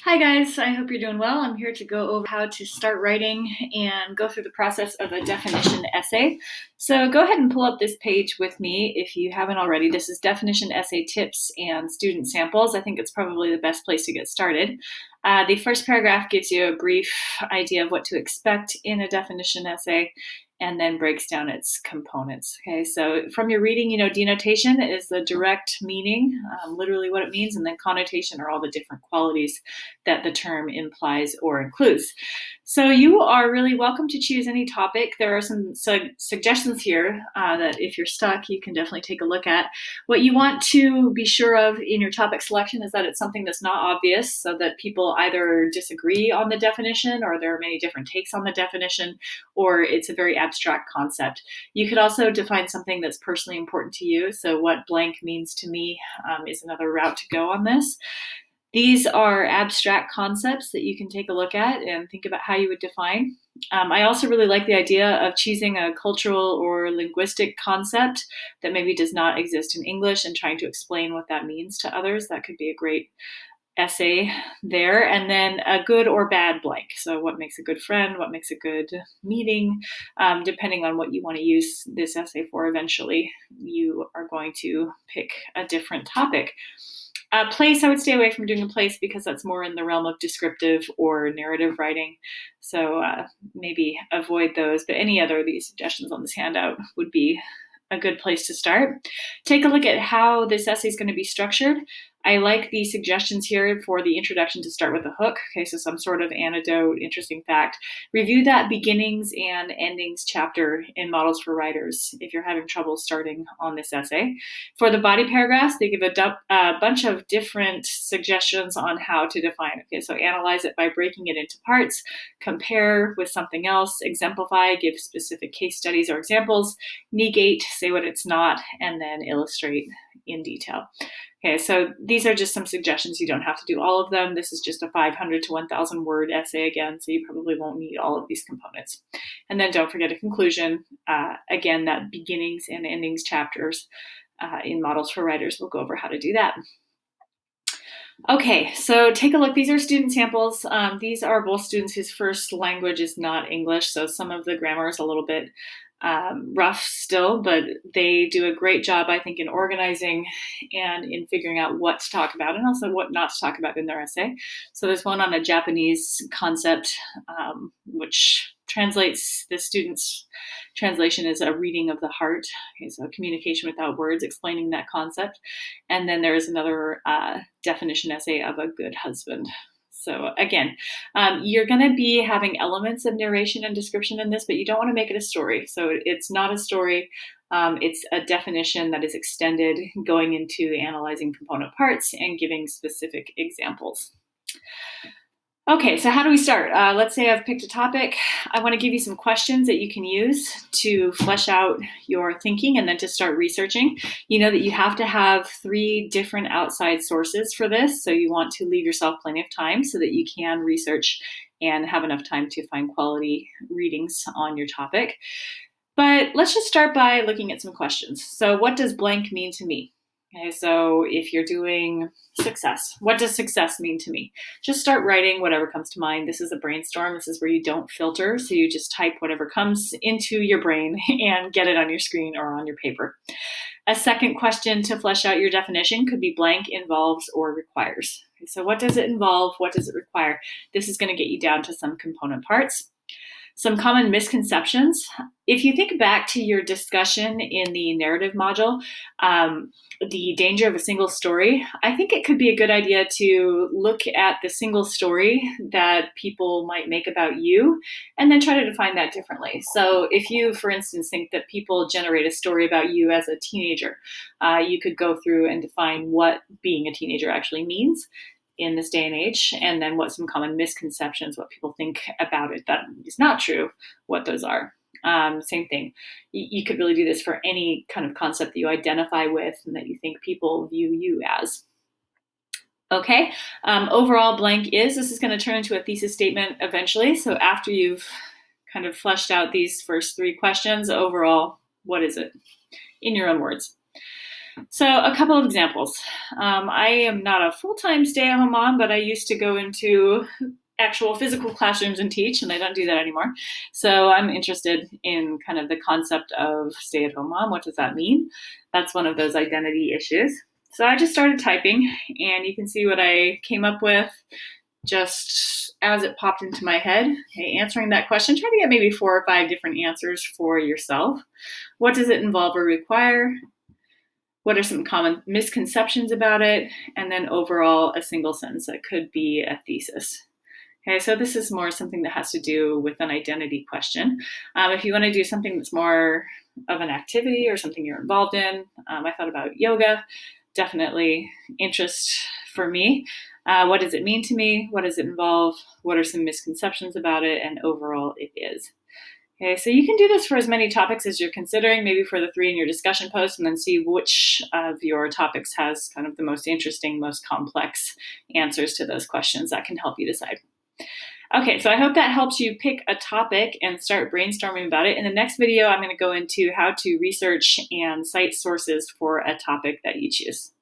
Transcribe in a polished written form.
Hi guys, I hope you're doing well. I'm here to go over how to start writing and go through the process of a definition essay. So go ahead and pull up this page with me if you haven't already. This is definition essay tips and student samples. I think it's probably the best place to get started. The first paragraph gives you a brief idea of what to expect in a definition essay and then breaks down its components. Okay, so from your reading, denotation is the direct meaning, literally what it means, and then connotation are all the different qualities that the term implies or includes. So you are really welcome to choose any topic. There are some suggestions here that if you're stuck, you can definitely take a look at. What you want to be sure of in your topic selection is that it's something that's not obvious, so that people either disagree on the definition or there are many different takes on the definition, or it's a very abstract concept. You could also define something that's personally important to you. So what blank means to me is another route to go on this. These are abstract concepts that you can take a look at and think about how you would define. I also really like the idea of choosing a cultural or linguistic concept that maybe does not exist in English and trying to explain what that means to others. That could be a great essay there. And then a good or bad blank. So what makes a good friend, what makes a good meeting, depending on what you want to use this essay for. Eventually you are going to pick a different topic. Place, I would stay away from doing a place because that's more in the realm of descriptive or narrative writing. So maybe avoid those, but any other of these suggestions on this handout would be a good place to start. Take a look at how this essay is going to be structured. I like the suggestions here for the introduction to start with a hook. Okay, so some sort of anecdote, interesting fact. Review that beginnings and endings chapter in Models for Writers if you're having trouble starting on this essay. For the body paragraphs, they give a bunch of different suggestions on how to define it. Okay, so analyze it by breaking it into parts, compare with something else, exemplify, give specific case studies or examples, negate, say what it's not, and then illustrate in detail. Okay, so these are just some suggestions. You don't have to do all of them. This is just a 500 to 1,000 word essay again, so you probably won't need all of these components. And then don't forget a conclusion. Again, that beginnings and endings chapters in Models for Writers. We'll go over how to do that. Okay, so take a look. These are student samples. These are both students whose first language is not English, so some of the grammar is a little bit rough still, but they do a great job, I think, in organizing and in figuring out what to talk about and also what not to talk about in their essay. So there's one on a Japanese concept, which translates, the student's translation is a reading of the heart. Okay, so communication without words, explaining that concept. And then there is another definition essay of a good husband. So again, you're going to be having elements of narration and description in this, but you don't want to make it a story. So it's not a story. It's a definition that is extended, going into analyzing component parts and giving specific examples. Okay, so how do we start? Let's say I've picked a topic. I want to give you some questions that you can use to flesh out your thinking and then to start researching. You know that you have to have 3 different outside sources for this, so you want to leave yourself plenty of time so that you can research and have enough time to find quality readings on your topic. But let's just start by looking at some questions. So what does blank mean to me? Okay, so if you're doing success, what does success mean to me? Just start writing whatever comes to mind. This is a brainstorm. This is where you don't filter. So you just type whatever comes into your brain and get it on your screen or on your paper. A second question to flesh out your definition could be blank, involves, or requires. Okay, so what does it involve? What does it require? This is going to get you down to some component parts. Some common misconceptions. If you think back to your discussion in the narrative module, the danger of a single story, I think it could be a good idea to look at the single story that people might make about you and then try to define that differently. So if you, for instance, think that people generate a story about you as a teenager, you could go through and define what being a teenager actually means in this day and age, and then what some common misconceptions, what people think about it that is not true, what those are. Same thing. You could really do this for any kind of concept that you identify with and that you think people view you as. Okay, overall blank this is going to turn into a thesis statement eventually. So after you've kind of fleshed out these first 3 questions, overall, what is it? In your own words. So a couple of examples. I am not a full-time stay-at-home mom, but I used to go into actual physical classrooms and teach, and I don't do that anymore. So I'm interested in kind of the concept of stay-at-home mom. What does that mean? That's one of those identity issues. So I just started typing, and you can see what I came up with just as it popped into my head. Okay, answering that question, try to get maybe 4 or 5 different answers for yourself. What does it involve or require? What are some common misconceptions about it? And then overall, a single sentence that could be a thesis. Okay, so this is more something that has to do with an identity question. If you want to do something that's more of an activity or something you're involved in, I thought about yoga, definitely interest for me. What does it mean to me? What does it involve? What are some misconceptions about it? And overall, it is. Okay, so you can do this for as many topics as you're considering, maybe for the 3 in your discussion post, and then see which of your topics has kind of the most interesting, most complex answers to those questions. That can help you decide. Okay, so I hope that helps you pick a topic and start brainstorming about it. In the next video, I'm going to go into how to research and cite sources for a topic that you choose.